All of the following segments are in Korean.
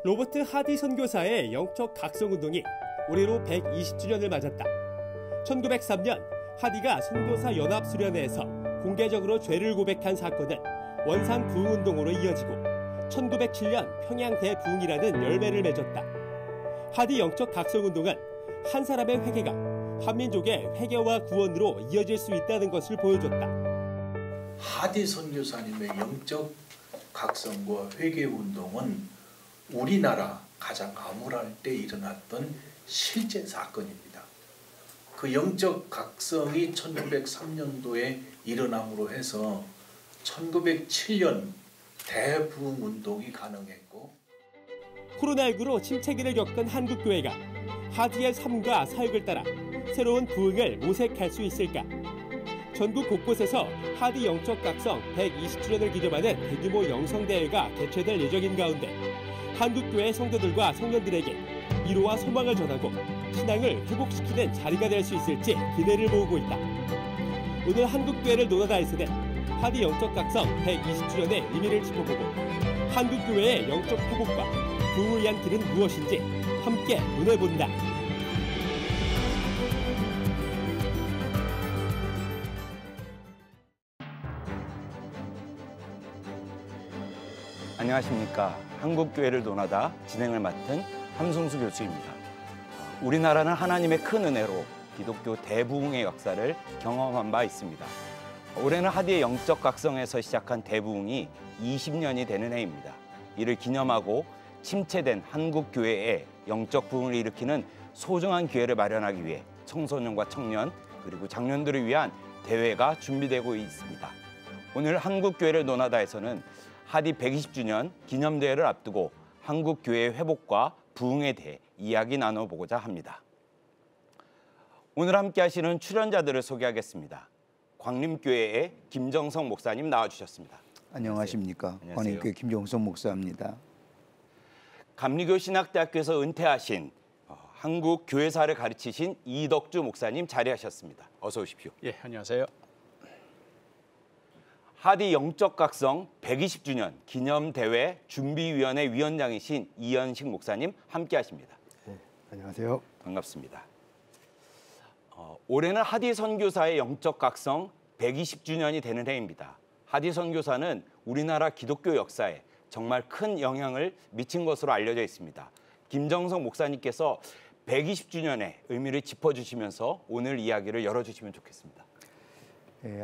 로버트 하디 선교사의 영적 각성운동이 올해로 120주년을 맞았다. 1903년 하디가 선교사 연합수련회에서 공개적으로 죄를 고백한 사건은 원산 부흥운동으로 이어지고 1907년 평양 대부흥이라는 열매를 맺었다. 하디 영적 각성운동은 한 사람의 회개가 한민족의 회개와 구원으로 이어질 수 있다는 것을 보여줬다. 하디 선교사님의 영적 각성과 회개운동은 우리나라 가장 암울할 때 일어났던 실제 사건입니다. 그 영적 각성이 1903년도에 일어남으로 해서 1907년 대부흥운동이 가능했고, 코로나19로 침체기를 겪은 한국교회가 하디의 삶과 사역을 따라 새로운 부흥을 모색할 수 있을까? 전국 곳곳에서 하디 영적 각성 120주년을 기념하는 대규모 영성대회가 개최될 예정인 가운데 한국교회 성도들과 청년들에게 위로와 소망을 전하고 신앙을 회복시키는 자리가 될 수 있을지 기대를 모으고 있다. 오늘 한국교회를 노나다에서는 하디 영적 각성 120주년의 의미를 짚어보고 한국교회의 영적 회복과 부흥을 위한 길은 무엇인지 함께 논해본다. 안녕하십니까. 한국교회를 논하다 진행을 맡은 함승수 교수입니다. 우리나라는 하나님의 큰 은혜로 기독교 대부흥의 역사를 경험한 바 있습니다. 올해는 하디의 영적 각성에서 시작한 대부흥이 20년이 되는 해입니다. 이를 기념하고 침체된 한국교회의 영적 부흥을 일으키는 소중한 기회를 마련하기 위해 청소년과 청년 그리고 장년들을 위한 대회가 준비되고 있습니다. 오늘 한국교회를 논하다에서는 하디 120주년 기념대회를 앞두고 한국교회의 회복과 부흥에 대해 이야기 나눠보고자 합니다. 오늘 함께 하시는 출연자들을 소개하겠습니다. 광림교회의 김정성 목사님 나와주셨습니다. 안녕하십니까. 안녕하세요. 광림교회 김정성 목사입니다. 감리교 신학대학교에서 은퇴하신 한국교회사를 가르치신 이덕주 목사님 자리하셨습니다. 어서 오십시오. 예, 안녕하세요. 하디 영적 각성 120주년 기념대회 준비위원회 위원장이신 이현식 목사님 함께하십니다. 네, 안녕하세요. 반갑습니다. 올해는 하디 선교사의 영적 각성 120주년이 되는 해입니다. 하디 선교사는 우리나라 기독교 역사에 정말 큰 영향을 미친 것으로 알려져 있습니다. 김정성 목사님께서 120주년의 의미를 짚어주시면서 오늘 이야기를 열어주시면 좋겠습니다.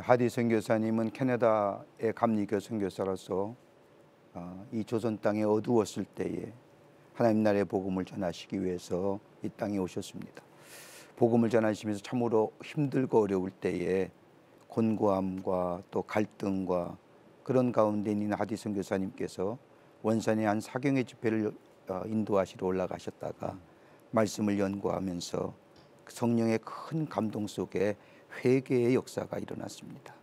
하디 선교사님은 캐나다의 감리교 선교사로서 이 조선 땅에 어두웠을 때에 하나님 나라의 복음을 전하시기 위해서 이 땅에 오셨습니다. 복음을 전하시면서 참으로 힘들고 어려울 때에 곤고함과 또 갈등과 그런 가운데 있는 하디 선교사님께서 원산의 한 사경의 집회를 인도하시러 올라가셨다가 말씀을 연구하면서 성령의 큰 감동 속에 회개의 역사가 일어났습니다.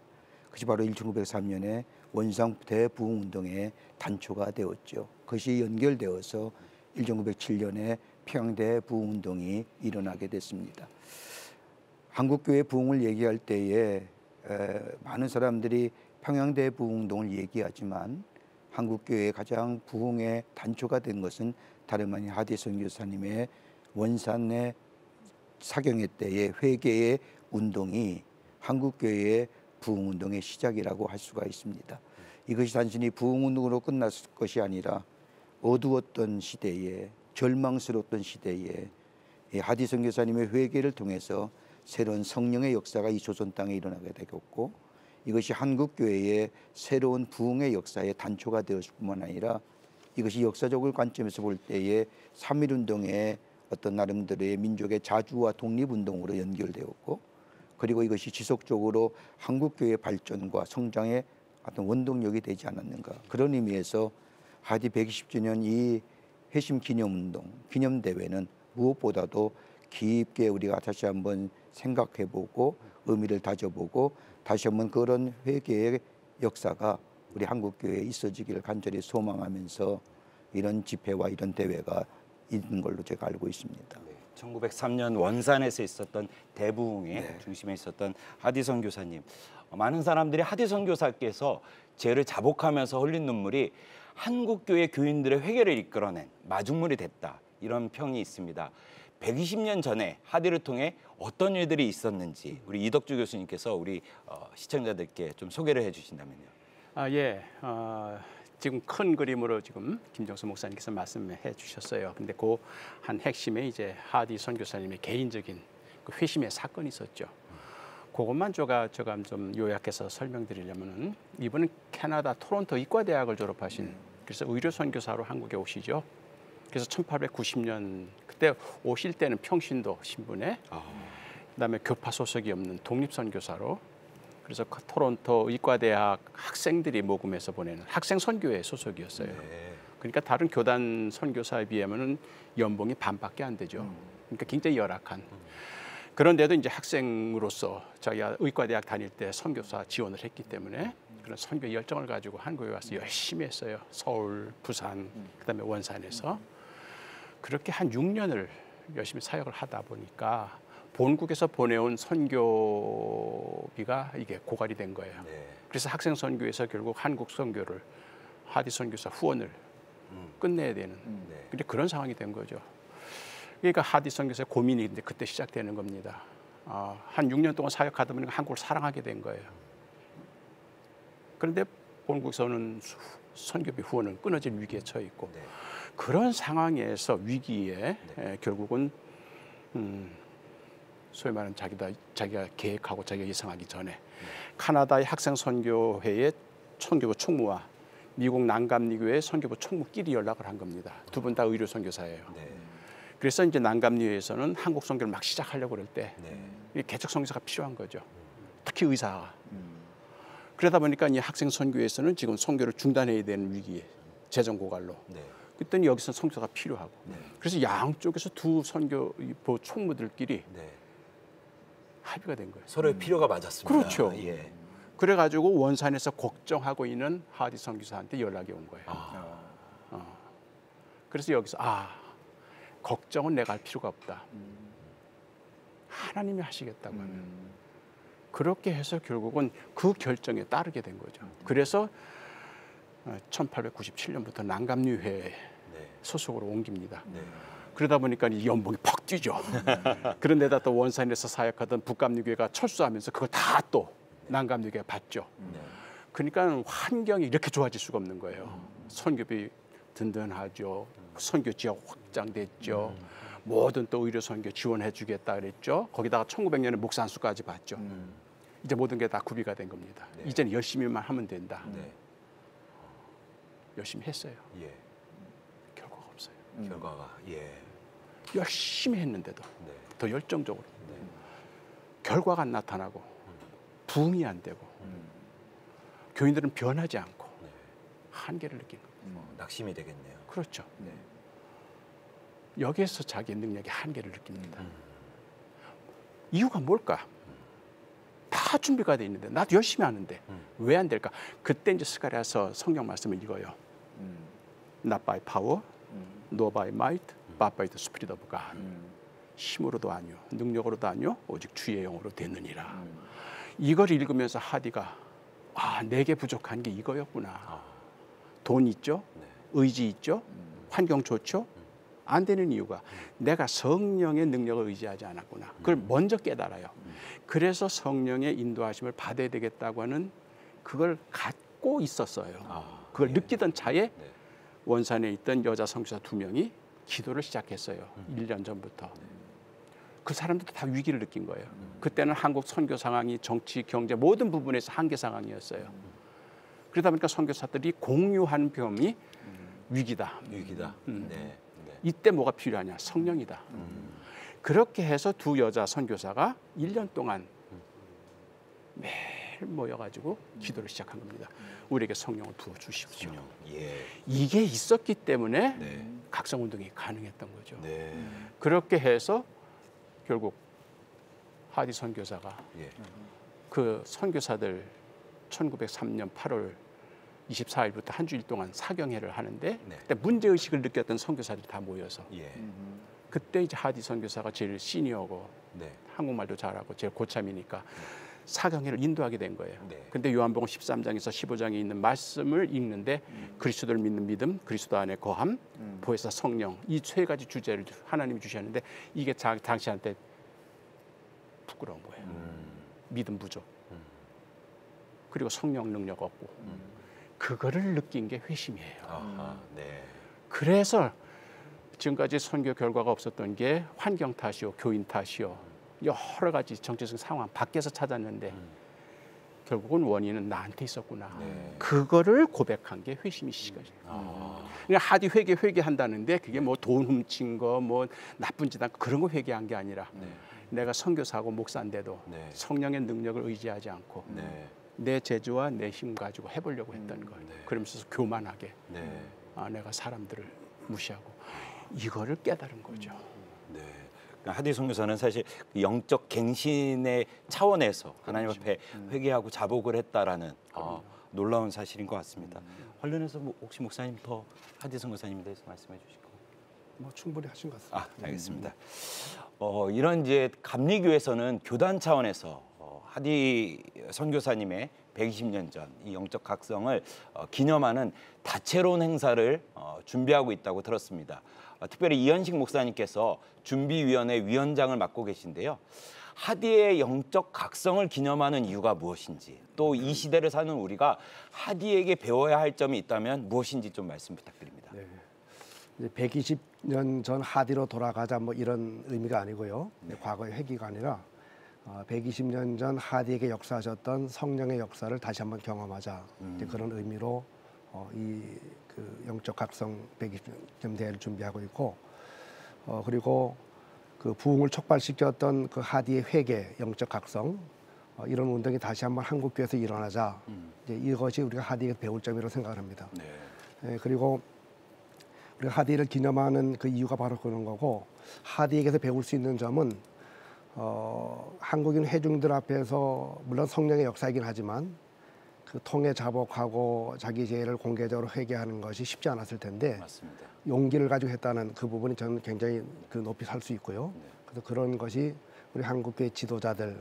그것이 바로 1903년에 원산 대부흥운동의 단초가 되었죠. 그것이 연결되어서 1907년에 평양대 부흥운동이 일어나게 됐습니다. 한국교회 부흥을 얘기할 때에 많은 사람들이 평양대 부흥운동을 얘기하지만 한국교회의 가장 부흥의 단초가 된 것은 다름 아닌 하디 선교사님의 원산의 사경회 때의 회개의 운동이 한국교회의 부흥운동의 시작이라고 할 수가 있습니다. 이것이 단순히 부흥운동으로 끝났을 것이 아니라 어두웠던 시대에 절망스러웠던 시대에 하디 선교사님의 회개를 통해서 새로운 성령의 역사가 이 조선 땅에 일어나게 되었고 이것이 한국교회의 새로운 부흥의 역사의 단초가 되었을 뿐만 아니라 이것이 역사적인 관점에서 볼 때에 3.1운동의 어떤 나름대로의 민족의 자주와 독립운동으로 연결되었고 그리고 이것이 지속적으로 한국교회 발전과 성장의 어떤 원동력이 되지 않았는가. 그런 의미에서 하디 120주년 이 회심 기념운동, 기념대회는 무엇보다도 깊게 우리가 다시 한번 생각해보고 의미를 다져보고 다시 한번 그런 회개의 역사가 우리 한국교회에 있어지기를 간절히 소망하면서 이런 집회와 이런 대회가 있는 걸로 제가 알고 있습니다. 1903년 원산에서 있었던 대부흥의 중심에 있었던 하디 선교사님. 많은 사람들이 하디 선교사께서 죄를 자복하면서 흘린 눈물이 한국교회 교인들의 회개를 이끌어낸 마중물이 됐다. 이런 평이 있습니다. 120년 전에 하디를 통해 어떤 일들이 있었는지 우리 이덕주 교수님께서 우리 시청자들께 좀 소개를 해주신다면요. 예. 지금 큰 그림으로 지금 김정수 목사님께서 말씀해 주셨어요. 근데 그 한 핵심에 이제 하디 선교사님의 개인적인 그 회심의 사건이 있었죠. 그것만 제가 좀 요약해서 설명드리려면은 이분은 캐나다 토론토 이과대학을 졸업하신 그래서 의료 선교사로 한국에 오시죠. 그래서 1890년 그때 오실 때는 평신도 신분에 그다음에 교파 소속이 없는 독립 선교사로 그래서 토론토 의과대학 학생들이 모금해서 보내는 학생 선교회 소속이었어요. 네. 그러니까 다른 교단 선교사에 비하면은 연봉이 반밖에 안 되죠. 그러니까 굉장히 열악한. 그런데도 이제 학생으로서 자기가 의과대학 다닐 때 선교사 지원을 했기 때문에 그런 선교 열정을 가지고 한국에 와서 열심히 했어요. 서울, 부산, 그다음에 원산에서 그렇게 한 6년을 열심히 사역을 하다 보니까 본국에서 보내온 선교비가 이게 고갈이 된 거예요. 네. 그래서 학생 선교에서 결국 한국 선교를 하디 선교사 후원을 끝내야 되는 네. 근데 그런 상황이 된 거죠. 그러니까 하디 선교사의 고민이 이제 그때 시작되는 겁니다. 한 6년 동안 사역하다 보니까 한국을 사랑하게 된 거예요. 그런데 본국에서는 선교비 후원은 끊어질 위기에 처해 있고 네. 그런 상황에서 위기에 네. 결국은 소위 말하는 자기가 계획하고 자기가 예상하기 전에 카나다의 학생 선교회의 선교부 총무와 미국 난감리교회 선교부 총무끼리 연락을 한 겁니다. 두 분 다 의료 선교사예요. 네. 그래서 이제 난감리교회에서는 한국 선교를 막 시작하려고 그럴 때 네. 개척 선교사가 필요한 거죠. 특히 의사가. 그러다 보니까 이 학생 선교회에서는 지금 선교를 중단해야 되는 위기에 재정 고갈로. 네. 그랬더니 여기서 선교사가 필요하고. 네. 그래서 양쪽에서 두 선교부 총무들끼리 네. 합의가 된 거예요. 서로의 필요가 맞았습니다. 그렇죠. 예. 그래가지고 원산에서 걱정하고 있는 하디 선교사한테 연락이 온 거예요. 그래서 여기서 걱정은 내가 할 필요가 없다. 하나님이 하시겠다고 하면. 그렇게 해서 결국은 그 결정에 따르게 된 거죠. 그래서 1897년부터 난감리회에 네. 소속으로 옮깁니다. 네. 그러다 보니까 이 연봉이 퍽 뛰죠. 그런데다 또 원산에서 사역하던 북감리교회가 철수하면서 그걸 다 또 난감리교회가 받죠. 네. 그러니까 환경이 이렇게 좋아질 수가 없는 거예요. 선교비 든든하죠. 선교 지역 확장됐죠. 모든 또 의료 선교 지원해 주겠다 그랬죠. 거기다가 1900년에 목사 안수까지 받죠. 이제 모든 게 다 구비가 된 겁니다. 네. 이제는 열심히만 하면 된다. 네. 열심히 했어요. 예. 결과가 없어요. 결과가 예. 열심히 했는데도 네. 더 열정적으로 네. 결과가 안 나타나고 부응이 안 되고 교인들은 변하지 않고 네. 한계를 느끼는 거예요. 낙심이 되겠네요. 그렇죠. 네. 여기에서 자기의 능력의 한계를 느낍니다. 이유가 뭘까? 다 준비가 돼 있는데 나도 열심히 하는데 왜 안 될까? 그때 이제 스가랴서 성경 말씀을 읽어요. Not by power, nor by might, but by the Spirit of God. 힘으로도 아니요, 능력으로도 아니요, 오직 주의 영으로 되느니라. 이걸 읽으면서 하디가 내게 부족한 게 이거였구나. 돈 있죠, 의지 있죠, 환경 좋죠. 안 되는 이유가 내가 성령의 능력을 의지하지 않았구나. 그걸 먼저 깨달아요. 그래서 성령의 인도하심을 받아야 되겠다고 하는 그걸 갖고 있었어요. 그걸 느끼던 차에 원산에 있던 여자 선교사 2명이 기도를 시작했어요. 1년 전부터. 그 사람들도 다 위기를 느낀 거예요. 그때는 한국 선교 상황이 정치, 경제 모든 부분에서 한계 상황이었어요. 그러다 보니까 선교사들이 공유한 병이 위기다. 위기다. 네. 이때 뭐가 필요하냐? 성령이다. 그렇게 해서 두 여자 선교사가 1년 동안 매일 모여가지고 기도를 시작한 겁니다. 우리에게 성령을 부어주십시오. 성령. 예. 이게 있었기 때문에 네. 각성운동이 가능했던 거죠. 네. 그렇게 해서 결국 하디 선교사가 예. 그 선교사들 1903년 8월 24일부터 한 주일 동안 사경회를 하는데 네. 그때 문제의식을 느꼈던 선교사들이 다 모여서 예. 그때 이제 하디 선교사가 제일 시니어고 네. 한국말도 잘하고 제일 고참이니까 사경회를 인도하게 된 거예요. 네. 근데 요한복음 13장에서 15장에 있는 말씀을 읽는데 그리스도를 믿는 믿음, 그리스도 안에 거함, 보혜사 성령 이 세 가지 주제를 하나님이 주셨는데 이게 당신한테 부끄러운 거예요. 믿음 부족. 그리고 성령 능력 없고. 그거를 느낀 게 회심이에요. 아하, 네. 그래서 지금까지 선교 결과가 없었던 게 환경 탓이요, 교인 탓이요, 여러 가지 정치적 상황 밖에서 찾았는데 결국은 원인은 나한테 있었구나. 네. 그거를 고백한 게 회심이 시간이에요. 그냥 하디 회개한다는데 그게 뭐 돈 훔친 거, 뭐 나쁜 짓 한 거 그런 거 회개한 게 아니라 내가 선교사고 목사인데도 네. 성령의 능력을 의지하지 않고 네. 내 재주와 내 힘 가지고 해보려고 했던 거예요. 네. 그러면서 교만하게 네. 내가 사람들을 무시하고 이거를 깨달은 거죠. 네. 하디 선교사는 사실 영적 갱신의 차원에서 하나님 앞에 회개하고 자복을 했다라는 놀라운 사실인 것 같습니다. 관련해서 혹시 목사님 더 하디 선교사님에 대해서 말씀해 주실까요? 뭐 충분히 하신 것 같습니다. 알겠습니다. 이런 이제 감리교에서는 교단 차원에서 하디 선교사님의 120년 전 이 영적 각성을 기념하는 다채로운 행사를 준비하고 있다고 들었습니다. 특별히 이현식 목사님께서 준비위원회 위원장을 맡고 계신데요. 하디의 영적 각성을 기념하는 이유가 무엇인지, 또 이 시대를 사는 우리가 하디에게 배워야 할 점이 있다면 무엇인지 좀 말씀 부탁드립니다. 네. 이제 120년 전 하디로 돌아가자 뭐 이런 의미가 아니고요. 과거의 회귀가 아니라 120년 전 하디에게 역사하셨던 성령의 역사를 다시 한번 경험하자 이제 그런 의미로 그 영적 각성 120년 대회를 준비하고 있고 그리고 그 부흥을 촉발시켰던 그 하디의 회개, 영적 각성 이런 운동이 다시 한번 한국교회에서 일어나자 이제 이것이 우리가 하디에게 배울 점이라고 생각을 합니다. 네, 그리고 우리가 하디를 기념하는 그 이유가 바로 그런 거고 하디에게서 배울 수 있는 점은 한국인 회중들 앞에서 물론 성령의 역사이긴 하지만 그 통해 자복하고 자기 죄를 공개적으로 회개하는 것이 쉽지 않았을 텐데 맞습니다. 용기를 가지고 했다는 그 부분이 저는 굉장히 그 높이 살 수 있고요. 네. 그래서 그런 것이 우리 한국교회 지도자들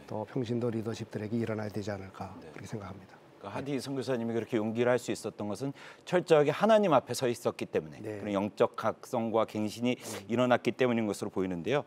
또 평신도 리더십들에게 일어나야 되지 않을까 그렇게 생각합니다. 하디 선교사님이 그렇게 용기를 할 수 있었던 것은 철저하게 하나님 앞에 서 있었기 때문에 네. 그런 영적 각성과 갱신이 일어났기 때문인 것으로 보이는데요.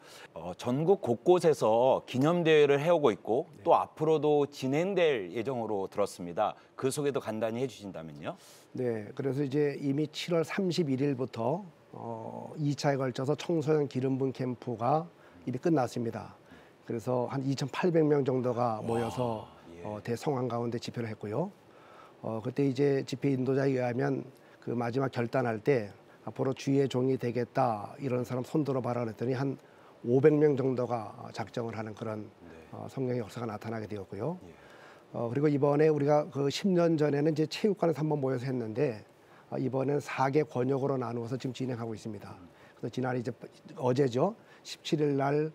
전국 곳곳에서 기념대회를 해오고 있고 또 앞으로도 진행될 예정으로 들었습니다. 그 소개도 간단히 해주신다면요. 네, 그래서 이제 이미 7월 31일부터 2차에 걸쳐서 청소년 기름 분 캠프가 이미 끝났습니다. 그래서 한 2,800명 정도가 모여서 대성황 가운데 집회를 했고요. 그때 이제 집회 인도자에 의하면 그 마지막 결단할 때 앞으로 주의 종이 되겠다 이런 사람 손들어 봐라 그랬더니 한 500명 정도가 작정을 하는 그런 성령의 역사가 나타나게 되었고요. 그리고 이번에 우리가 그 10년 전에는 이제 체육관에서 한번 모여서 했는데 이번에는 4개 권역으로 나누어서 지금 진행하고 있습니다. 그래서 지난 이제 어제죠. 17일 날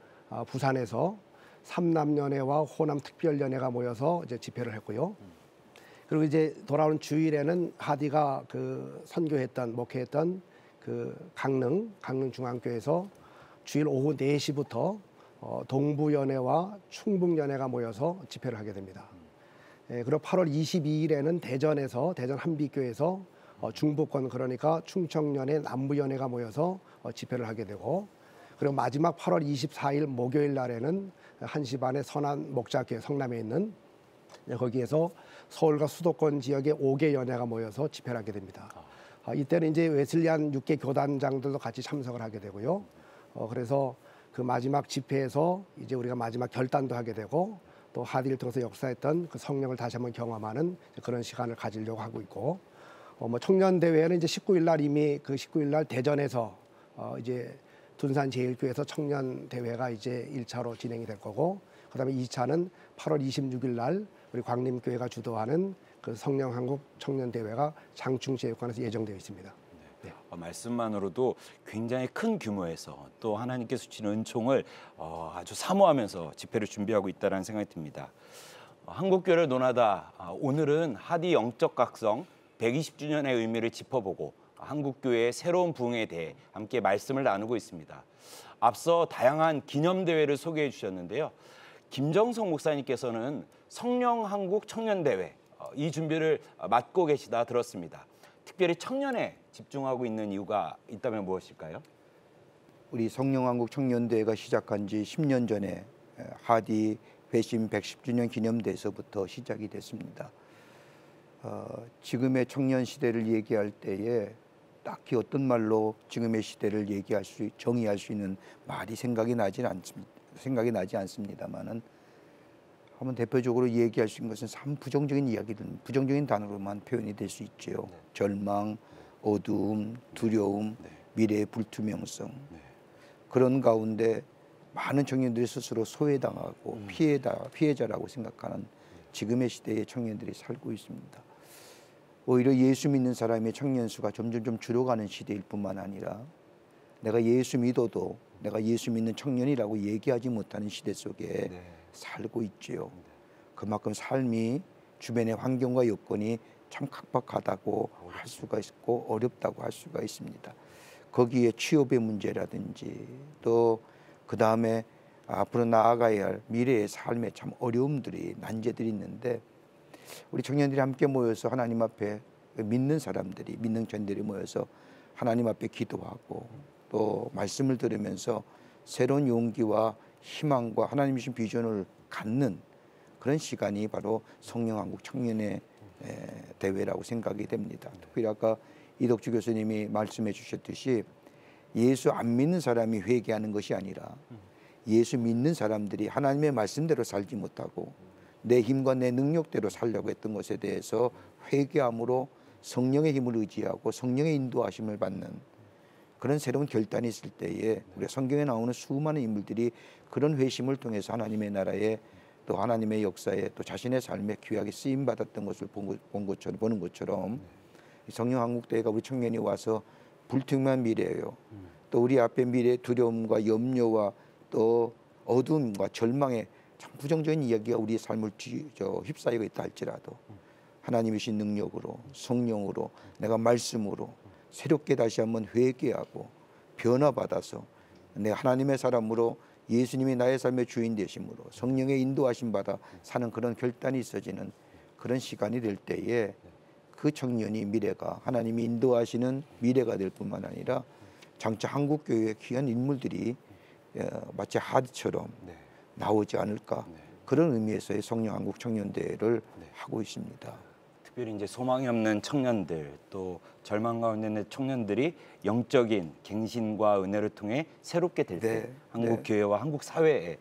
부산에서 삼남연회와 호남특별연회가 모여서 이제 집회를 했고요. 그리고 이제 돌아오는 주일에는 하디가 그 선교했던 목회했던 그 강릉 중앙교회에서 주일 오후 4시부터 동부연회와 충북연회가 모여서 집회를 하게 됩니다. 그리고 8월 22일에는 대전 한비교에서 중부권 그러니까 충청연회 남부연회가 모여서 집회를 하게 되고 그리고 마지막 8월 24일 목요일 날에는 1시 반에 선안 목자교회 성남에 있는 거기에서 서울과 수도권 지역의 5개 연회가 모여서 집회를 하게 됩니다. 이때는 이제 웨슬리안 6개 교단장들도 같이 참석을 하게 되고요. 그래서 그 마지막 집회에서 이제 우리가 마지막 결단도 하게 되고 또 하디를 통해서 역사했던 그 성령을 다시 한번 경험하는 그런 시간을 가지려고 하고 있고 뭐 청년 대회는 이제 19일 날 이미 그 19일 날 대전에서 이제 둔산제일교회에서 청년 대회가 이제 1차로 진행이 될 거고 그다음에 2차는 8월 26일 날 우리 광림교회가 주도하는 그 성령한국 청년 대회가 장충체육관에서 예정되어 있습니다. 네. 말씀만으로도 굉장히 큰 규모에서 또 하나님께서 주신 은총을 아주 사모하면서 집회를 준비하고 있다는 생각이 듭니다. 한국교회를 논하다 오늘은 하디 영적 각성 120주년의 의미를 짚어보고 한국교회의 새로운 부흥에 대해 함께 말씀을 나누고 있습니다. 앞서 다양한 기념대회를 소개해 주셨는데요. 김정석 목사님께서는 성령한국 청년대회 이 준비를 맡고 계시다 들었습니다. 특별히 청년에 집중하고 있는 이유가 있다면 무엇일까요? 우리 성령한국 청년대회가 시작한 지 10년 전에 하디 회심 110주년 기념대에서부터 시작이 됐습니다. 지금의 청년 시대를 얘기할 때에 딱히 어떤 말로 지금의 시대를 정의할 수 있는 말이 생각이 나지 않습니다만은 한번 대표적으로 얘기할 수 있는 것은 참 부정적인 단어로만 표현이 될 수 있죠. 절망, 어두움, 두려움, 미래의 불투명성. 그런 가운데 많은 청년들이 스스로 소외당하고 피해자라고 생각하는 지금의 시대의 청년들이 살고 있습니다. 오히려 예수 믿는 사람의 청년 수가 점점 좀 줄어가는 시대일 뿐만 아니라 내가 예수 믿어도 내가 예수 믿는 청년이라고 얘기하지 못하는 시대 속에 살고 있지요. 그만큼 삶이 주변의 환경과 여건이 참 각박하다고 할 수가 있고 어렵다고 할 수가 있습니다. 거기에 취업의 문제라든지 또 그 다음에 앞으로 나아가야 할 미래의 삶의 참 어려움들이 난제들이 있는데 우리 청년들이 함께 모여서 하나님 앞에 믿는 청년들이 모여서 하나님 앞에 기도하고 또 말씀을 들으면서 새로운 용기와 희망과 하나님 주신 비전을 갖는 그런 시간이 바로 성령한국 청년의 대회라고 생각이 됩니다. 특별히 아까 이덕주 교수님이 말씀해 주셨듯이 예수 안 믿는 사람이 회개하는 것이 아니라 예수 믿는 사람들이 하나님의 말씀대로 살지 못하고 내 힘과 내 능력대로 살려고 했던 것에 대해서 회개함으로 성령의 힘을 의지하고 성령의 인도하심을 받는 그런 새로운 결단이 있을 때에 우리가 성경에 나오는 수많은 인물들이 그런 회심을 통해서 하나님의 나라에 또 하나님의 역사에 또 자신의 삶에 귀하게 쓰임 받았던 것을 보는 것처럼 성령한국대회가 우리 청년이 와서 불투명한 미래예요. 또 우리 앞에 미래의 두려움과 염려와 또 어두움과 절망에 참 부정적인 이야기가 우리의 삶을 휩싸이고 있다 할지라도 하나님이신 능력으로 성령으로 내가 말씀으로 새롭게 다시 한번 회개하고 변화받아서 내가 하나님의 사람으로 예수님이 나의 삶의 주인 되심으로 성령의 인도하심 받아 사는 그런 결단이 있어지는 그런 시간이 될 때에 그 청년이 미래가 하나님이 인도하시는 미래가 될 뿐만 아니라 장차 한국교회의 귀한 인물들이 마치 하드처럼 나오지 않을까 그런 의미에서의 성령한국 청년대회를 하고 있습니다. 특별히 이제 소망이 없는 청년들 또 절망 가운데 있는 청년들이 영적인 갱신과 은혜를 통해 새롭게 될 때 한국 교회와 한국 사회에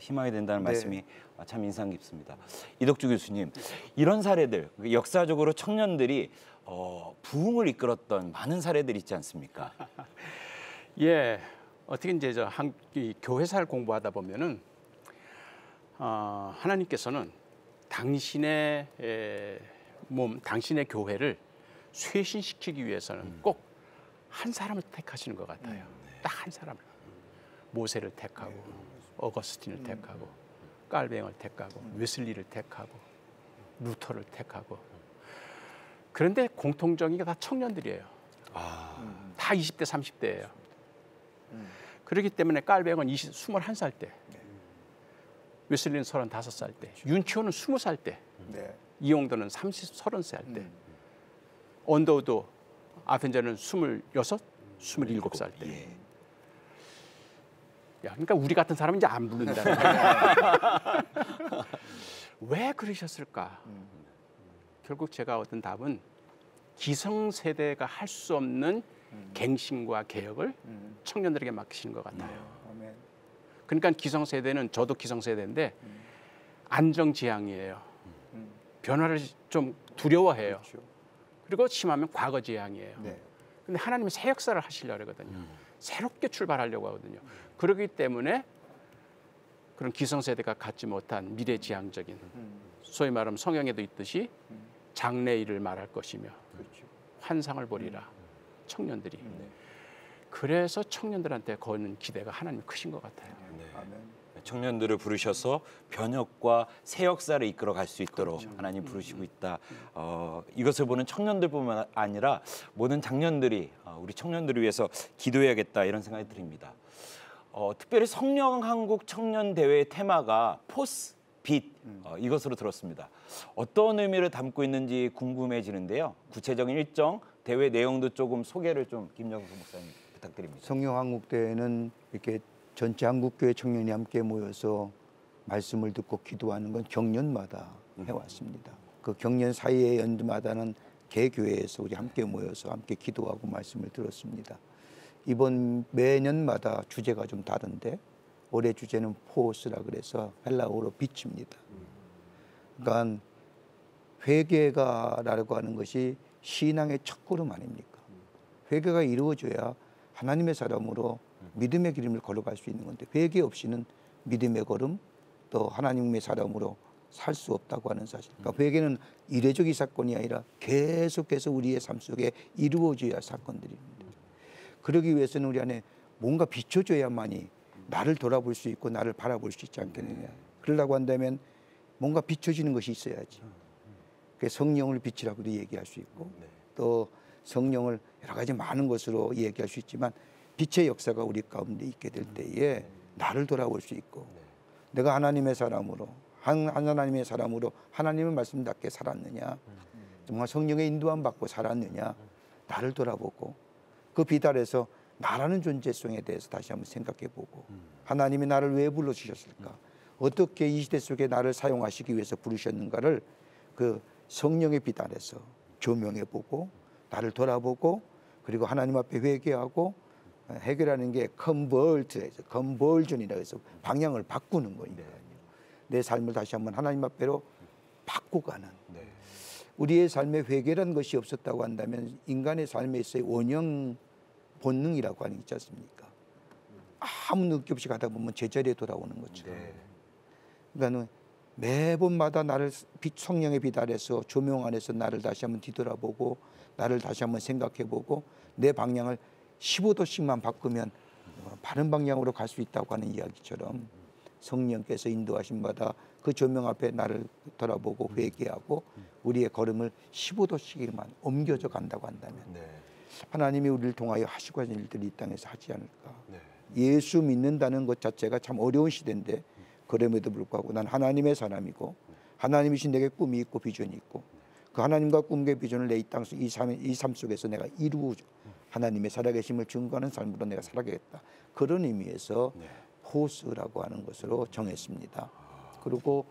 희망이 된다는 말씀이 참 인상 깊습니다. 이덕주 교수님, 이런 사례들 역사적으로 청년들이 부흥을 이끌었던 많은 사례들이 있지 않습니까? 예, 어떻게 이제 이 교회사를 공부하다 보면은 하나님께서는 당신의 당신의 교회를 쇄신시키기 위해서는 꼭 한 사람을 택하시는 것 같아요. 딱 한 사람을. 모세를 택하고 어거스틴을 택하고 깔뱅을 택하고 웨슬리를 택하고 루터를 택하고 그런데 공통적인 게 다 청년들이에요. 다 20대 30대예요. 그렇기 때문에 깔뱅은 21살 때 웨슬리는 35살 때 윤치호는 20살 때 이용도는 30살 때 언더우드 아펜저는 26, 27살 때. 야, 그러니까 우리 같은 사람은 이제 안 부른다는 거야. 왜 그러셨을까? 결국 제가 얻은 답은 기성세대가 할 수 없는 갱신과 개혁을 청년들에게 맡기시는 것 같아요. 그러니까 기성세대는 저도 기성세대인데 안정지향이에요. 변화를 좀 두려워해요. 그리고 심하면 과거지향이에요. 근데 하나님은 새 역사를 하시려고 하거든요. 새롭게 출발하려고 하거든요. 그렇기 때문에 그런 기성세대가 갖지 못한 미래지향적인 소위 말하면 성경에도 있듯이 장래일을 말할 것이며 환상을 보리라 청년들이. 그래서 청년들한테 거는 기대가 하나님 크신 것 같아요. 청년들을 부르셔서 변혁과 새 역사를 이끌어 갈 수 있도록 하나님 부르시고 있다. 이것을 보는 청년들뿐만 아니라 모든 장년들이 우리 청년들을 위해서 기도해야겠다 이런 생각이 듭니다. 특별히 성령 한국 청년 대회의 테마가 포스, 빛 이것으로 들었습니다. 어떤 의미를 담고 있는지 궁금해지는데요. 구체적인 일정, 대회 내용도 조금 소개를 좀 김영수 목사님 부탁드립니다. 성령 한국 대회는 이렇게 전체 한국교회 청년이 함께 모여서 말씀을 듣고 기도하는 건 경년마다 해왔습니다. 그 경년 사이의 연도마다는 개교회에서 우리 함께 모여서 함께 기도하고 말씀을 들었습니다. 이번 매년마다 주제가 좀 다른데 올해 주제는 포스라 그래서 헬라어로 빛입니다. 그러니까 회개가라고 하는 것이 신앙의 첫걸음 아닙니까? 회개가 이루어져야 하나님의 사람으로 믿음의 기름을 걸어갈 수 있는 건데 회개 없이는 믿음의 걸음 또 하나님의 사람으로 살 수 없다고 하는 사실. 그러니까 회개는 이례적인 사건이 아니라 계속해서 우리의 삶 속에 이루어져야 할 사건들입니다. 그러기 위해서는 우리 안에 뭔가 비춰줘야만이 나를 돌아볼 수 있고 나를 바라볼 수 있지 않겠느냐. 그러려고 한다면 뭔가 비춰지는 것이 있어야지. 성령을 빛이라고도 얘기할 수 있고 또 성령을 여러 가지 많은 것으로 얘기할 수 있지만 빛의 역사가 우리 가운데 있게 될 때에 나를 돌아볼 수 있고 내가 하나님의 사람으로 하나님의 사람으로 하나님의 말씀답게 살았느냐 정말 성령의 인도함 받고 살았느냐 나를 돌아보고 그 빛 아래서 나라는 존재성에 대해서 다시 한번 생각해보고 하나님이 나를 왜 불러주셨을까 어떻게 이 시대 속에 나를 사용하시기 위해서 부르셨는가를 그 성령의 빛 아래서 조명해보고 나를 돌아보고 그리고 하나님 앞에 회개하고 해결하는 게 컨버전이라고 해서 방향을 바꾸는 거니까요. 내 삶을 다시 한번 하나님 앞에로 바꾸가는 우리의 삶에 회개라는 것이 없었다고 한다면 인간의 삶에 있어의 원형 본능이라고 하는 게 있지 않습니까? 아무 느낌 없이 가다 보면 제자리에 돌아오는 것처럼 그러니까 매번마다 나를 성령의 빛 아래서 조명 안에서 나를 다시 한번 뒤돌아보고 나를 다시 한번 생각해보고 내 방향을 15도씩만 바꾸면 바른 방향으로 갈 수 있다고 하는 이야기처럼 성령께서 인도하신 바다 그 조명 앞에 나를 돌아보고 회개하고 우리의 걸음을 15도씩만 옮겨져 간다고 한다면 하나님이 우리를 통하여 하시고 하는 일들이 이 땅에서 하지 않을까. 예수 믿는다는 것 자체가 참 어려운 시대인데 그럼에도 불구하고 난 하나님의 사람이고 하나님이신 내게 꿈이 있고 비전이 있고 그 하나님과 꿈과 비전을 내 이 땅 이 삶 속에서 내가 이루죠. 하나님의 살아계심을 증거하는 삶으로 내가 살아가겠다. 그런 의미에서 포스라고 하는 것으로 정했습니다. 그리고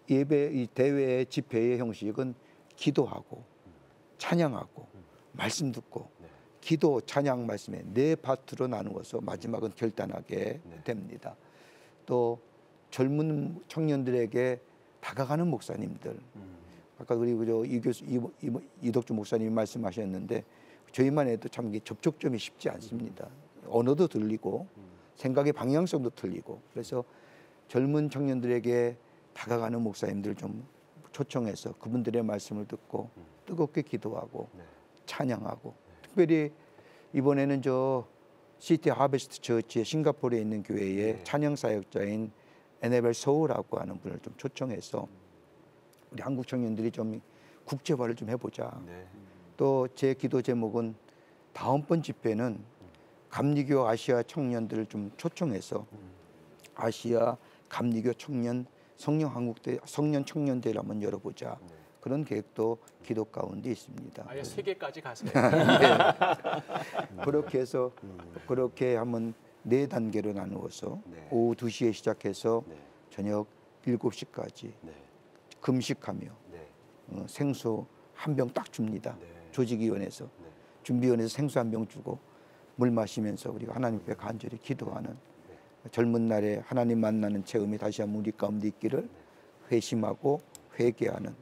예배 이 대회 집회의 형식은 기도하고 찬양하고 말씀 듣고 기도 찬양 말씀에 네 파트로 나누어서 마지막은 결단하게 됩니다. 또 젊은 청년들에게 다가가는 목사님들 아까 그리고 이덕주 목사님이 말씀하셨는데 저희만 해도 참 이게 접촉점이 쉽지 않습니다. 언어도 들리고 생각의 방향성도 틀리고 그래서 젊은 청년들에게 다가가는 목사님들 좀 초청해서 그분들의 말씀을 듣고 뜨겁게 기도하고 찬양하고 특별히 이번에는 저 시티 하베스트 처치의 싱가포르에 있는 교회의 찬양 사역자인 에네벨 소우라고 하는 분을 좀 초청해서 우리 한국 청년들이 좀 국제화를 좀 해보자. 또 제 기도 제목은 다음번 집회는 감리교 아시아 청년들을 좀 초청해서 아시아 감리교 청년 성령 한국대 성년 청년대를 한번 열어보자. 그런 계획도 기도 가운데 있습니다. 아예 세계까지 가세요. 그렇게 해서 그렇게 한번 4단계로 나누어서 오후 2시에 시작해서 저녁 7시까지 금식하며 생수 한 병 딱 줍니다. 조직위원회에서 준비위원회에서 생수 한 병 주고 물 마시면서 우리가 하나님 앞에 간절히 기도하는 젊은 날에 하나님 만나는 체험이 다시 한번 우리 가운데 있기를 회심하고 회개하는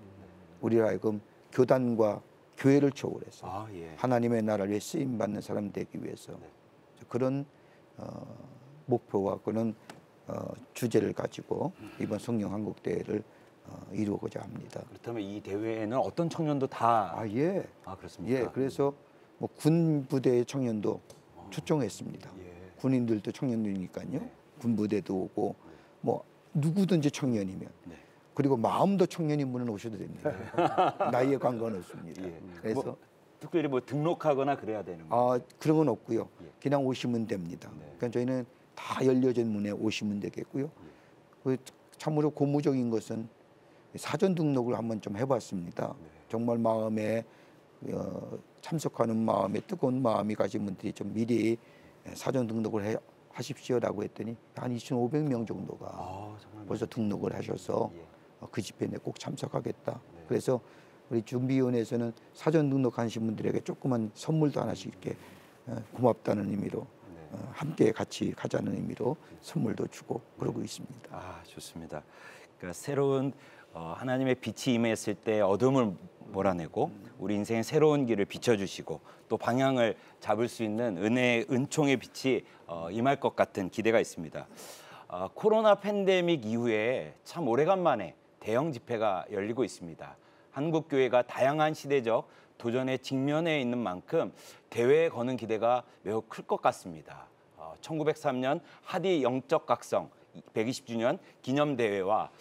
우리로 하여금 교단과 교회를 초월해서 하나님의 나라를 위해 쓰임받는 사람 되기 위해서 그런 목표와 그런 주제를 가지고 이번 성령 한국 대회를 이루고자 합니다. 그렇다면 이 대회에는 어떤 청년도 다 그렇습니까? 예, 그래서 뭐 군 부대의 청년도 초청했습니다. 군인들도 청년이니까요. 군 부대도 오고 뭐 누구든지 청년이면 그리고 마음도 청년인 분은 오셔도 됩니다. 나이에 관계는 없습니다. 그래서 특별히 뭐 등록하거나 그래야 되는 거예요? 그런 건 없고요. 예. 그냥 오시면 됩니다. 네. 그러니까 저희는 다 열려진 문에 오시면 되겠고요. 그 참으로 고무적인 것은 사전 등록을 한번 좀 해봤습니다. 정말 마음에 참석하는 마음에 뜨거운 마음이 가진 분들이 좀 미리 사전 등록을 하십시오라고 했더니 한 2,500명 정도가 정말 벌써 등록을 하셔서 예. 그 집회에 꼭 참석하겠다. 그래서 우리 준비위원회에서는 사전 등록하신 분들에게 조그만 선물도 하나씩 이렇게 고맙다는 의미로 함께 같이 가자는 의미로 선물도 주고 그러고 있습니다. 좋습니다. 그러니까 새로운 하나님의 빛이 임했을 때 어둠을 몰아내고 우리 인생의 새로운 길을 비춰주시고 또 방향을 잡을 수 있는 은혜의 은총의 빛이 임할 것 같은 기대가 있습니다. 코로나 팬데믹 이후에 참 오래간만에 대형 집회가 열리고 있습니다. 한국교회가 다양한 시대적 도전에 직면해 있는 만큼 대회에 거는 기대가 매우 클 것 같습니다. 1903년 하디 영적 각성 120주년 기념대회와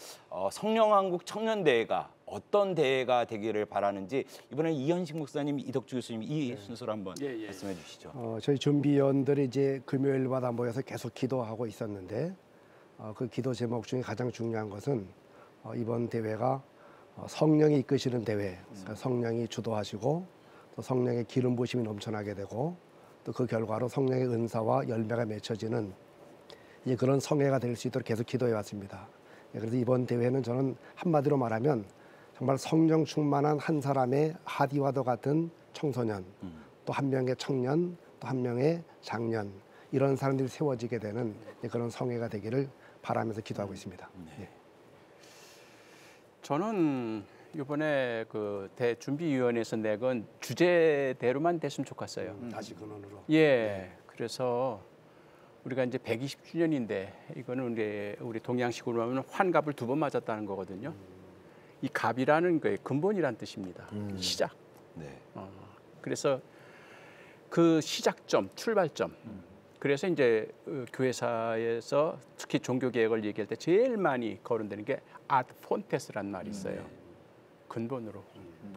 성령한국 청년대회가 어떤 대회가 되기를 바라는지 이번에 이현식 목사님, 이덕주 교수님 이 순서로 한번 말씀해 주시죠. 저희 준비위원들이 이제 금요일마다 모여서 계속 기도하고 있었는데 그 기도 제목 중에 가장 중요한 것은 이번 대회가 성령이 이끄시는 대회, 그러니까 성령이 주도하시고 또 성령의 기름 부심이 넘쳐나게 되고 또 그 결과로 성령의 은사와 열매가 맺혀지는 이제 그런 성회가 될 수 있도록 계속 기도해 왔습니다. 그래서 이번 대회는 저는 한마디로 말하면 정말 성령 충만한 한 사람의 하디와도 같은 청소년, 또 한 명의 청년, 또 한 명의 장년 이런 사람들이 세워지게 되는 그런 성회가 되기를 바라면서 기도하고 있습니다. 네. 저는 이번에 그 대준비위원회에서 내건 주제대로만 됐으면 좋겠어요. 다시 근원으로. 예, 그래서 우리가 이제 120주년인데 이거는 우리 동양식으로 하면 환갑을 2번 맞았다는 거거든요. 이 갑이라는 게 근본이란 뜻입니다. 시작. 네. 그래서 그 시작점, 출발점. 그래서 이제 교회사에서 특히 종교 개혁을 얘기할 때 제일 많이 거론되는 게 아드 폰테스라는 말이 있어요. 근본으로,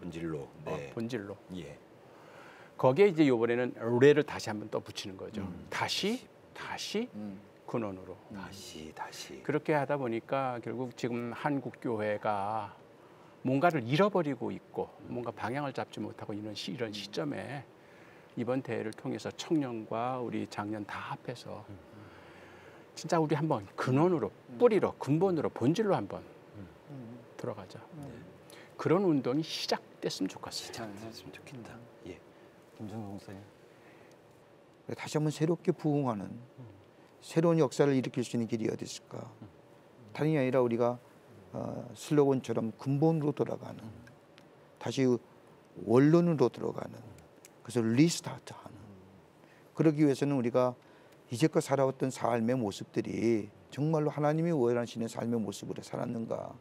본질로. 네. 본질로. 예. 거기에 이제 이번에는 레를 다시 한번 또 붙이는 거죠. 다시 근원으로. 다시. 그렇게 하다 보니까 결국 지금 한국 교회가 뭔가를 잃어버리고 있고 뭔가 방향을 잡지 못하고 이런 시점에 이번 대회를 통해서 청년과 우리 장년 다 합해서 진짜 우리 한번 근원으로, 뿌리로, 근본으로, 본질로 한번 들어가자. 그런 운동이 시작됐으면 좋겠어요. 시작됐으면 좋겠다. 예. 김정동 목사님. 다시 한번 새롭게 부흥하는 새로운 역사를 일으킬 수 있는 길이 어디 있을까? 다름이 아니라 우리가 슬로건처럼 근본으로 돌아가는, 다시 원론으로 들어가는, 그래서 리스타트하는. 그러기 위해서는 우리가 이제껏 살아왔던 삶의 모습들이 정말로 하나님이 원하시는 삶의 모습으로 살았는가?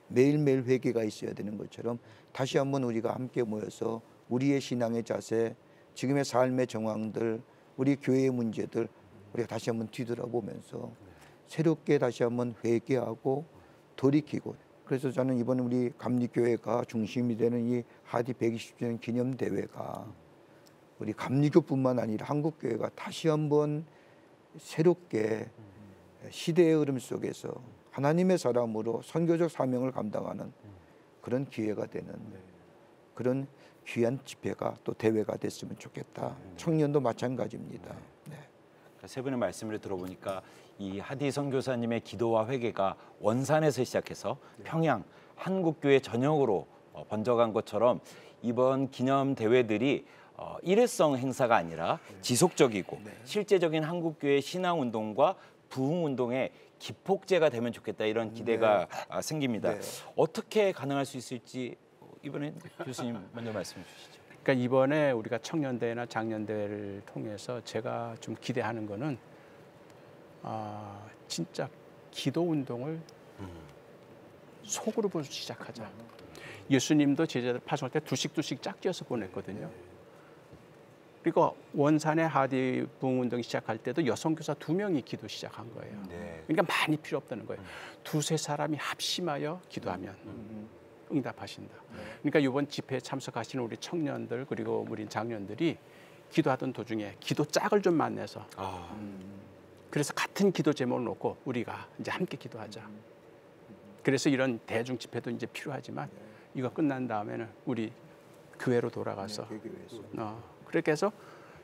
매일매일 회개가 있어야 되는 것처럼 다시 한번 우리가 함께 모여서 우리의 신앙의 자세, 지금의 삶의 정황들, 우리 교회의 문제들 우리가 다시 한번 뒤돌아보면서 새롭게 다시 한번 회개하고 돌이키고, 그래서 저는 이번에 우리 감리교회가 중심이 되는 이 하디 120주년 기념대회가 우리 감리교뿐만 아니라 한국교회가 다시 한번 새롭게 시대의 흐름 속에서 하나님의 사람으로 선교적 사명을 감당하는 그런 기회가 되는 그런 귀한 집회가 또 대회가 됐으면 좋겠다. 청년도 마찬가지입니다. 네. 세 분의 말씀을 들어보니까 이 하디 선교사님의 기도와 회개가 원산에서 시작해서 평양, 한국교회 전역으로 번져간 것처럼 이번 기념 대회들이 일회성 행사가 아니라 지속적이고 실제적인 한국교회 신앙운동과 부흥운동의 기폭제가 되면 좋겠다, 이런 기대가 생깁니다. 어떻게 가능할 수 있을지 이번에 교수님 먼저 말씀해 주시죠. 그러니까 이번에 우리가 청년대회나 장년대회를 통해서 제가 좀 기대하는 거는 진짜 기도운동을 소그룹으로 시작하자. 예수님도 제자들 파송할 때 두씩 짝지어서 보냈거든요. 그리고 원산의 하디 부흥운동이 시작할 때도 여성교사 2명이 기도 시작한 거예요. 그러니까 많이 필요 없다는 거예요. 2-3 사람이 합심하여 기도하면 응답하신다. 그러니까 이번 집회에 참석하시는 우리 청년들 그리고 우리 장년들이 기도하던 도중에 기도 짝을 좀 만나서 그래서 같은 기도 제목을 놓고 우리가 이제 함께 기도하자. 그래서 이런 대중 집회도 이제 필요하지만 이거 끝난 다음에는 우리 교회로 돌아가서 그렇게 해서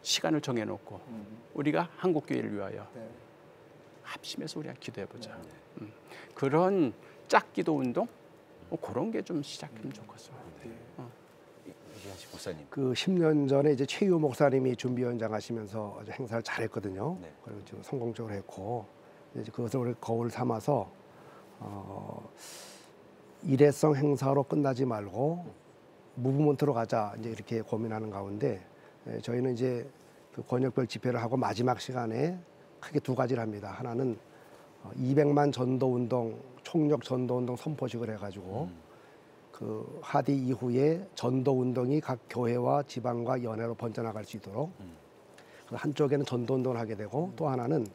시간을 정해놓고 우리가 한국 교회를 위하여 합심해서 우리가 기도해보자. 그런 짝기도 운동 그런 게 좀 시작하면 좋겠어요. 이현식 목사님. 그 10년 전에 이제 최유 목사님이 준비위원장 하시면서 아주 행사를 잘했거든요. 네. 그리고 지금 성공적으로 했고 이제 그것을 우리 거울 삼아서 일회성 행사로 끝나지 말고 무브먼트로 가자 이제 이렇게 고민하는 가운데 저희는 이제 그 권역별 집회를 하고 마지막 시간에 크게 두 가지를 합니다. 하나는 200만 전도운동 총력 전도운동 선포식을 해가지고 그 하디 이후에 전도운동이 각 교회와 지방과 연회로 번져나갈 수 있도록 한쪽에는 전도운동을 하게 되고 또 하나는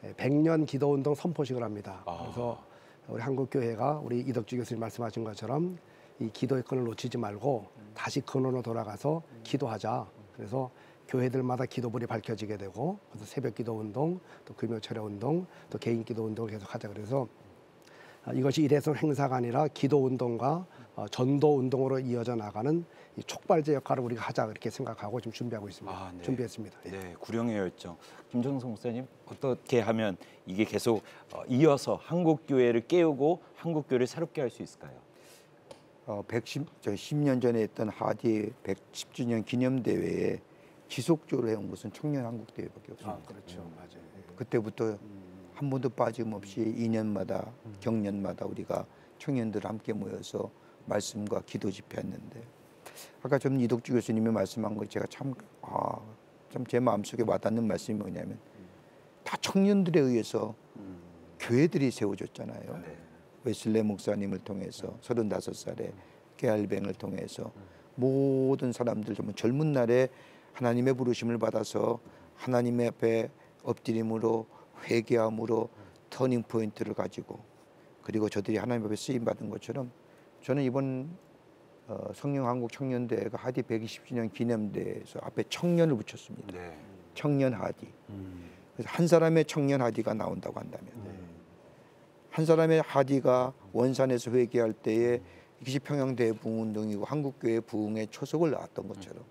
100년 기도운동 선포식을 합니다. 그래서 우리 한국교회가 우리 이덕주 교수님 말씀하신 것처럼 이 기도의 끈을 놓치지 말고 다시 근원으로 돌아가서 기도하자. 그래서 교회들마다 기도불이 밝혀지게 되고 그래서 새벽 기도 운동, 또 금요 철야 운동, 또 개인 기도 운동을 계속 하자. 그래서 이것이 일회성 행사가 아니라 기도 운동과 전도 운동으로 이어져 나가는 이 촉발제 역할을 우리가 하자 이렇게 생각하고 지금 준비하고 있습니다. 네. 준비했습니다. 예. 네, 구령의 열정. 김정성 목사님 어떻게 하면 이게 계속 이어서 한국 교회를 깨우고 한국 교회를 새롭게 할 수 있을까요? 10년 전에 했던 하디 110주년 기념대회에 지속적으로 해온 것은 청년 한국대회밖에 없습니다. 그렇죠. 맞아요. 그때부터 한 번도 빠짐없이 2년마다 경년마다 우리가 청년들 함께 모여서 말씀과 기도 집회했는데 아까 좀 이덕주 교수님이 말씀한 거 제가 참 제 마음속에 와닿는 말씀이 뭐냐면 다 청년들에 의해서 교회들이 세워졌잖아요. 웨슬레 목사님을 통해서 35살에 게알뱅을 통해서 모든 사람들 정말 젊은 날에 하나님의 부르심을 받아서 하나님의 앞에 엎드림으로 회개함으로 터닝 포인트를 가지고 그리고 저들이 하나님 앞에 쓰임 받은 것처럼 저는 이번 성령 한국 청년대회가 하디 120주년 기념대회에서 앞에 청년을 붙였습니다. 네. 청년 하디. 그래서 한 사람의 청년 하디가 나온다고 한다면 한 사람의 하디가 원산에서 회개할 때에 이것이 평양대회 부흥운동이고 한국교회 부흥의 초석을 낳았던 것처럼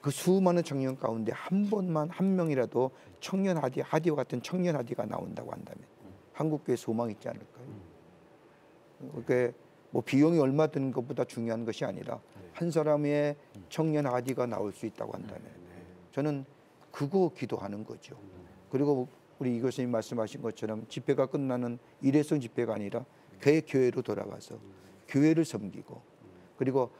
그 수많은 청년 가운데 한 번만 한 명이라도 청년 하디와 같은 청년 하디가 나온다고 한다면 한국교회 소망이 있지 않을까요? 그게 뭐 비용이 얼마 드는 것보다 중요한 것이 아니라 한 사람의 청년 하디가 나올 수 있다고 한다면 저는 그거 기도하는 거죠. 그리고 우리 이 교수님 말씀하신 것처럼 집회가 끝나는 일회성 집회가 아니라 교회로 돌아가서 교회를 섬기고 그리고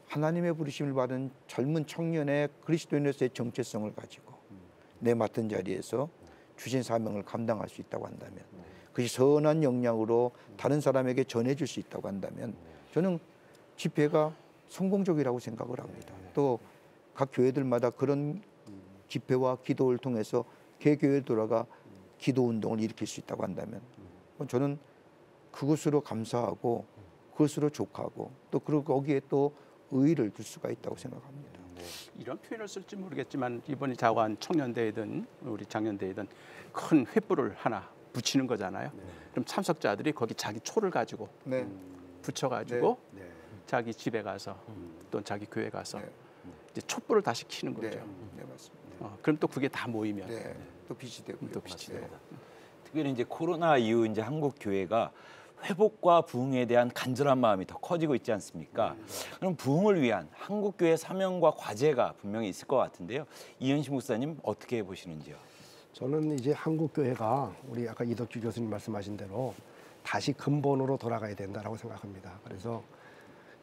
하나님의 부르심을 받은 젊은 청년의 그리스도인으로서의 정체성을 가지고 내 맡은 자리에서 주신 사명을 감당할 수 있다고 한다면 그것이 선한 역량으로 다른 사람에게 전해줄 수 있다고 한다면 저는 집회가 성공적이라고 생각을 합니다. 또 각 교회들마다 그런 집회와 기도를 통해서 개교회에 돌아가 기도 운동을 일으킬 수 있다고 한다면 저는 그것으로 감사하고 그것으로 족하고 또 거기에 또 의의를 둘 수가 있다고 생각합니다. 이런 표현을 쓸지 모르겠지만 이번에 자고한 청년대회든 우리 장년대회든 큰 횃불을 하나 붙이는 거잖아요. 그럼 참석자들이 거기 자기 초를 가지고 붙여가지고 자기 집에 가서 또 자기 교회 가서 이제 촛불을 다시 켜는 거죠. 네, 맞습니다. 그럼 또 그게 다 모이면 또 빛이 되고 또 빛이 되고. 특별히 이제 코로나 이후 이제 한국 교회가 회복과 부흥에 대한 간절한 마음이 더 커지고 있지 않습니까? 그럼 부흥을 위한 한국 교회 사명과 과제가 분명히 있을 것 같은데요. 이현식 목사님 어떻게 보시는지요? 저는 이제 한국 교회가 우리 아까 이덕주 교수님 말씀하신 대로 다시 근본으로 돌아가야 된다라고 생각합니다. 그래서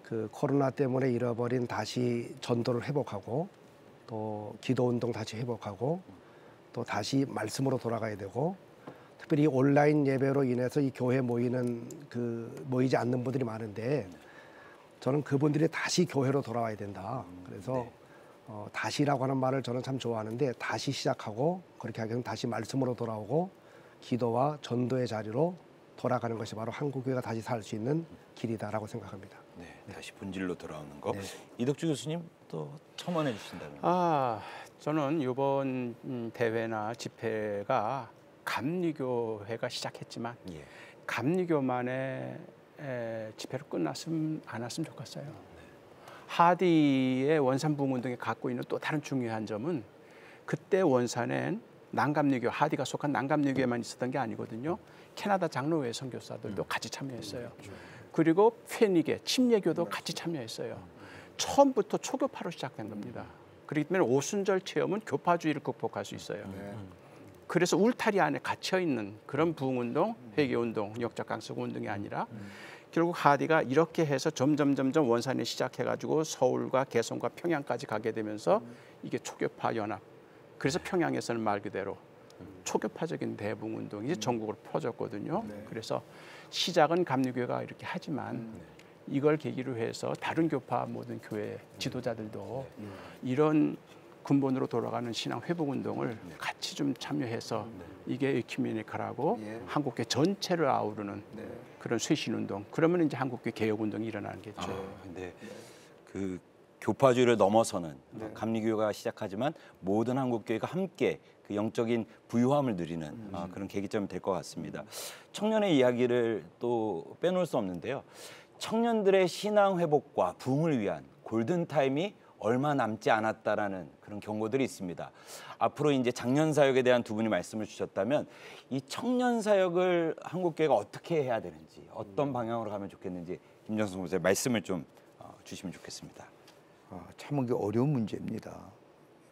그 코로나 때문에 잃어버린 다시 전도를 회복하고 또 기도 운동 다시 회복하고 또 다시 말씀으로 돌아가야 되고 특별히 온라인 예배로 인해서 이 교회 모이지 않는 분들이 많은데 저는 그분들이 다시 교회로 돌아와야 된다. 그래서 다시라고 하는 말을 저는 참 좋아하는데 다시 시작하고 그렇게 하게 되면 다시 말씀으로 돌아오고 기도와 전도의 자리로 돌아가는 것이 바로 한국교회가 다시 살 수 있는 길이다라고 생각합니다. 네, 다시 본질로 돌아오는 거. 이덕주 교수님 또 첨언해 주신다면. 저는 이번 대회나 집회가 감리교회가 시작했지만 예. 감리교만의 집회로 끝났으면 안 왔으면 좋겠어요. 하디의 원산 부흥 운동이 갖고 있는 또 다른 중요한 점은 그때 원산엔 난감리교, 하디가 속한 난감리교에만 있었던 게 아니거든요. 캐나다 장로회 선교사들도 같이 참여했어요. 그리고 페니게, 침례교도 같이 참여했어요. 처음부터 초교파로 시작된 겁니다. 그렇기 때문에 오순절 체험은 교파주의를 극복할 수 있어요. 그래서 울타리 안에 갇혀 있는 그런 부흥운동, 회개운동, 역적 강석 운동이 아니라 결국 하디가 이렇게 해서 점점 원산에 시작해가지고 서울과 개성과 평양까지 가게 되면서 이게 초교파 연합. 그래서 평양에서는 말 그대로 초교파적인 대부흥운동이 전국으로 퍼졌거든요. 그래서 시작은 감리교회가 이렇게 하지만 이걸 계기로 해서 다른 교파 모든 교회 지도자들도 이런 근본으로 돌아가는 신앙 회복 운동을 같이 좀 참여해서 이게 에큐메니컬하고 한국교 전체를 아우르는 그런 쇄신 운동. 그러면 이제 한국교 개혁 운동이 일어나겠죠. 네. 그 교파주의를 넘어서는 감리교회가 시작하지만 모든 한국교회가 함께 그 영적인 부유함을 누리는 그런 계기점이 될 것 같습니다. 청년의 이야기를 또 빼놓을 수 없는데요. 청년들의 신앙 회복과 부흥을 위한 골든 타임이 얼마 남지 않았다라는 그런 경고들이 있습니다. 앞으로 이제 장년 사역에 대한 두 분이 말씀을 주셨다면 이 청년 사역을 한국교회가 어떻게 해야 되는지, 어떤 방향으로 가면 좋겠는지 김정수 목사님 말씀을 좀 주시면 좋겠습니다. 참 이게 어려운 문제입니다.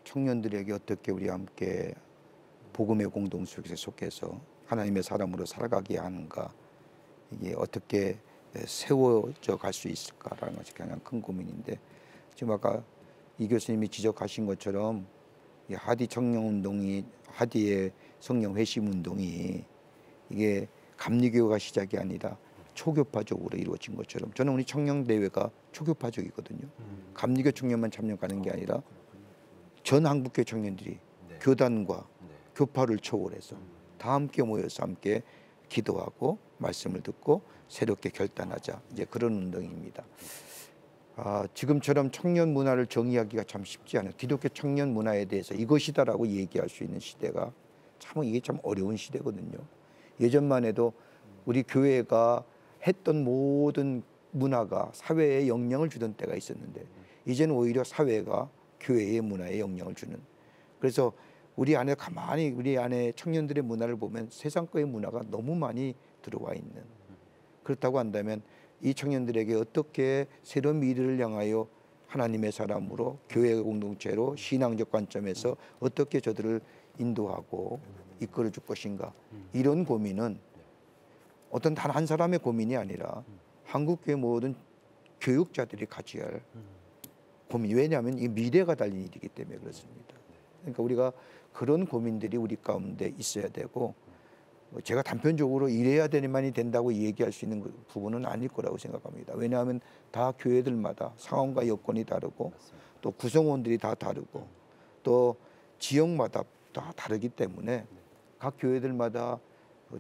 청년들에게 어떻게 우리 함께 복음의 공동 속에서 하나님의 사람으로 살아가게 하는가, 이게 어떻게 세워져 갈 수 있을까라는 것이 가장 큰 고민인데, 지금 아까 이 교수님이 지적하신 것처럼 이 하디 청년운동이, 하디의 성령 회심 운동이 이게 감리교회가 시작이 아니라 초교파적으로 이루어진 것처럼, 저는 우리 청년대회가 초교파적이거든요. 감리교 청년만 참여하는 게 아니라 전 한국교 청년들이 교단과 교파를 초월해서 다 함께 모여서 함께 기도하고 말씀을 듣고 새롭게 결단하자, 이제 그런 운동입니다. 지금처럼 청년 문화를 정의하기가 참 쉽지 않아요. 기독교 청년 문화에 대해서 이것이다라고 얘기할 수 있는 시대가 이게 참 어려운 시대거든요. 예전만 해도 우리 교회가 했던 모든 문화가 사회에 영향을 주던 때가 있었는데, 이제는 오히려 사회가 교회의 문화에 영향을 주는. 그래서 우리 안에 가만히 우리 안에 청년들의 문화를 보면 세상 거의 문화가 너무 많이 들어와 있는. 그렇다고 한다면 이 청년들에게 어떻게 새로운 미래를 향하여 하나님의 사람으로 교회 공동체로 신앙적 관점에서 어떻게 저들을 인도하고 이끌어 줄 것인가, 이런 고민은 어떤 단 한 사람의 고민이 아니라 한국교회 모든 교육자들이 같이 할 고민. 왜냐하면 이 미래가 달린 일이기 때문에 그렇습니다. 그러니까 우리가 그런 고민들이 우리 가운데 있어야 되고, 제가 단편적으로 이래야 되만이 된다고 얘기할 수 있는 부분은 아닐 거라고 생각합니다. 왜냐하면 다 교회들마다 상황과 여건이 다르고, 또 구성원들이 다 다르고, 또 지역마다 다 다르기 때문에 각 교회들마다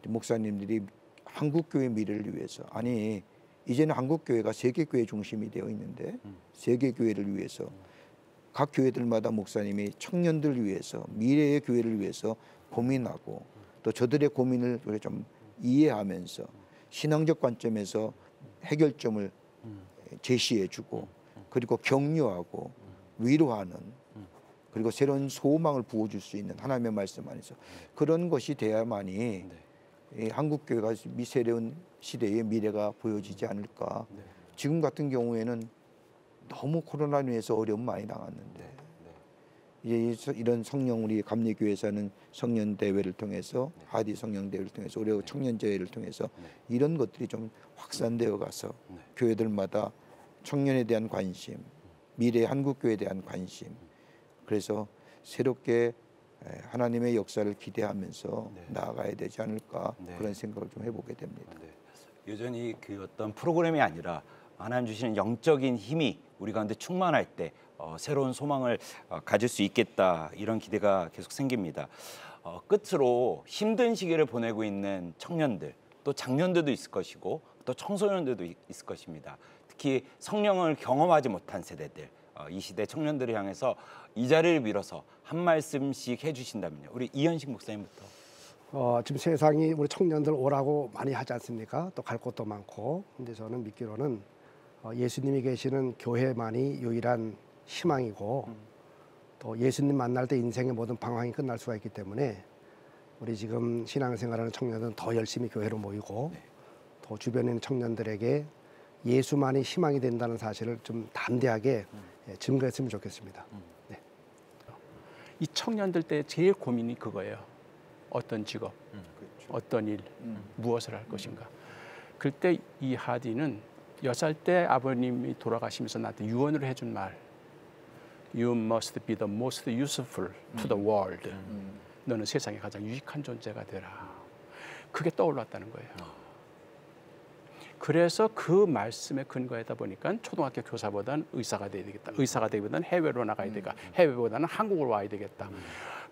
목사님들이 한국교회 미래를 위해서, 아니 이제는 한국교회가 세계교회 중심이 되어 있는데 세계교회를 위해서 각 교회들마다 목사님이 청년들을 위해서, 미래의 교회를 위해서 고민하고, 또 저들의 고민을 좀 이해하면서 신앙적 관점에서 해결점을 제시해주고, 그리고 격려하고 위로하는, 그리고 새로운 소망을 부어줄 수 있는 하나님의 말씀 안에서 그런 것이 돼야만이 한국교회가 새로운 시대의 미래가 보여지지 않을까. 지금 같은 경우에는 너무 코로나로 인해서 어려움 많이 당했는데, 이제 이런 성령, 우리 감리교회에서는 성년 대회를 통해서, 하디 성령 대회를 통해서, 우리 청년 대회를 통해서 이런 것들이 좀 확산되어 가서 교회들마다 청년에 대한 관심, 미래 한국교회에 대한 관심, 그래서 새롭게 하나님의 역사를 기대하면서 나아가야 되지 않을까, 그런 생각을 좀 해보게 됩니다. 여전히 그 어떤 프로그램이 아니라 하나님 주시는 영적인 힘이 우리 가운데 충만할 때 새로운 소망을 가질 수 있겠다, 이런 기대가 계속 생깁니다. 끝으로 힘든 시기를 보내고 있는 청년들, 또 장년들도 있을 것이고 또 청소년들도 있을 것입니다. 특히 성령을 경험하지 못한 세대들, 이 시대 청년들을 향해서 이 자리를 빌어서 한 말씀씩 해주신다면요. 우리 이현식 목사님부터. 지금 세상이 우리 청년들 오라고 많이 하지 않습니까? 또 갈 곳도 많고. 근데 저는 믿기로는 예수님이 계시는 교회만이 유일한 희망이고 또 예수님 만날 때 인생의 모든 방황이 끝날 수가 있기 때문에 우리 지금 신앙생활하는 청년들은 더 열심히 교회로 모이고 또 주변에 있는 청년들에게 예수만이 희망이 된다는 사실을 좀 담대하게 증거했으면 좋겠습니다. 네. 이 청년들 때 제일 고민이 그거예요. 어떤 직업, 어떤 일, 무엇을 할 것인가. 그때 이 하디는 6살 때 아버님이 돌아가시면서 나한테 유언을 해준 말. You must be the most useful to the world. 너는 세상에 가장 유익한 존재가 되라. 그게 떠올랐다는 거예요. 그래서 그 말씀에 근거하다 보니까 초등학교 교사보다는 의사가 돼야 되겠다. 의사가 되기보다는 해외로 나가야 되겠다. 해외보다는 한국으로 와야 되겠다.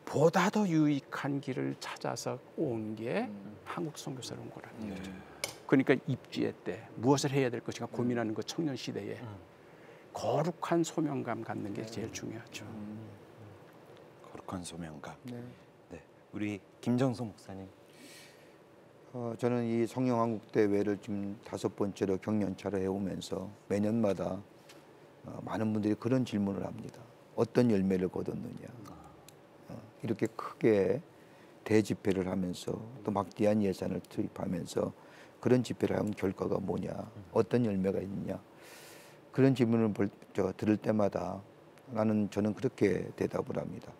보다 더 유익한 길을 찾아서 온 게 한국 선교사로 온 거라는 거죠. 그러니까 입주의 때 무엇을 해야 될 것인가 고민하는 그 청년 시대에 거룩한 소명감 갖는 게 제일 중요하죠. 거룩한 소명감. 네. 우리 김정성 목사님. 저는 이 성령한국대회를 지금 5번째로 경년차로 해오면서 매년마다 많은 분들이 그런 질문을 합니다. 어떤 열매를 거뒀느냐. 이렇게 크게 대집회를 하면서 또 막대한 예산을 투입하면서 그런 집회를 하면 결과가 뭐냐. 어떤 열매가 있느냐. 그런 질문을 들을 때마다 저는 그렇게 대답을 합니다.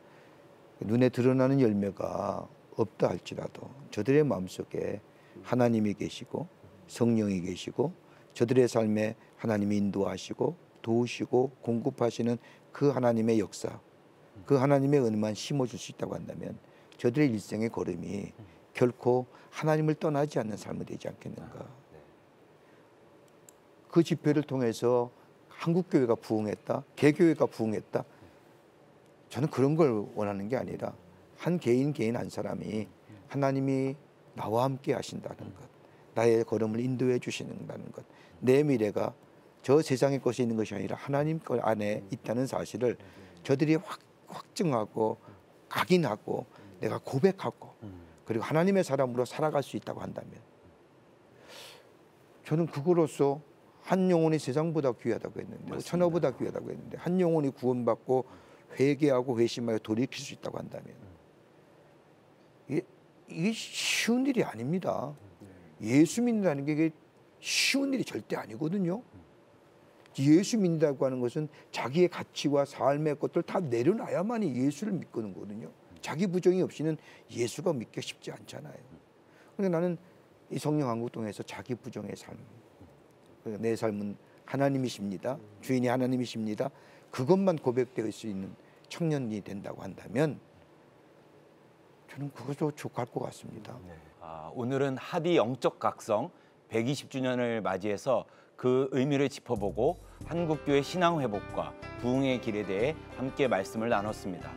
눈에 드러나는 열매가 없다 할지라도 저들의 마음속에 하나님이 계시고 성령이 계시고 저들의 삶에 하나님이 인도하시고 도우시고 공급하시는 그 하나님의 역사, 그 하나님의 은혜만 심어줄 수 있다고 한다면 저들의 일생의 걸음이 결코 하나님을 떠나지 않는 삶이 되지 않겠는가. 그 집회를 통해서 한국교회가 부흥했다, 개교회가 부흥했다. 저는 그런 걸 원하는 게 아니라 한 개인 한 사람이 하나님이 나와 함께 하신다는 것, 나의 걸음을 인도해 주시는다는 것, 내 미래가 저 세상의 것이 있는 것이 아니라 하나님 것 안에 있다는 사실을 저들이 확증하고 각인하고 내가 고백하고 그리고 하나님의 사람으로 살아갈 수 있다고 한다면 저는 그거로서 한 영혼이 세상보다 귀하다고 했는데 맞습니다. 천하보다 귀하다고 했는데 한 영혼이 구원받고 회개하고 회심하여 돌이킬 수 있다고 한다면 이게 쉬운 일이 아닙니다. 예수 믿는다는 게 이게 쉬운 일이 절대 아니거든요. 예수 믿는다고 하는 것은 자기의 가치와 삶의 것들 다 내려놔야만이 예수를 믿는 거거든요. 자기 부정이 없이는 예수가 믿기 쉽지 않잖아요. 그러니까 나는 이 성령한국동에서 자기 부정의 삶, 내 삶은 하나님이십니다. 주인이 하나님이십니다. 그것만 고백될 수 있는 청년이 된다고 한다면 저는 그것도 족할 것 같습니다. 오늘은 하디 영적 각성 120주년을 맞이해서 그 의미를 짚어보고 한국교회 신앙 회복과 부흥의 길에 대해 함께 말씀을 나눴습니다.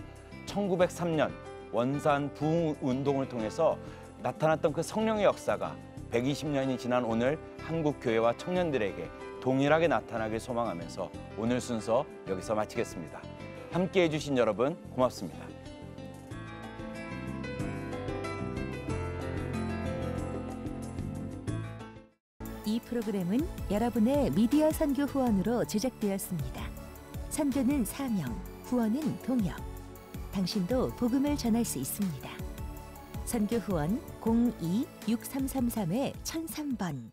1903년 원산 부흥 운동을 통해서 나타났던 그 성령의 역사가 120년이 지난 오늘 한국교회와 청년들에게 동일하게 나타나길 소망하면서 오늘 순서 여기서 마치겠습니다. 함께해 주신 여러분 고맙습니다. 이 프로그램은 여러분의 미디어 선교 후원으로 제작되었습니다. 선교는 사명, 후원은 동역. 당신도 복음을 전할 수 있습니다. 선교 후원 02-6333-1003번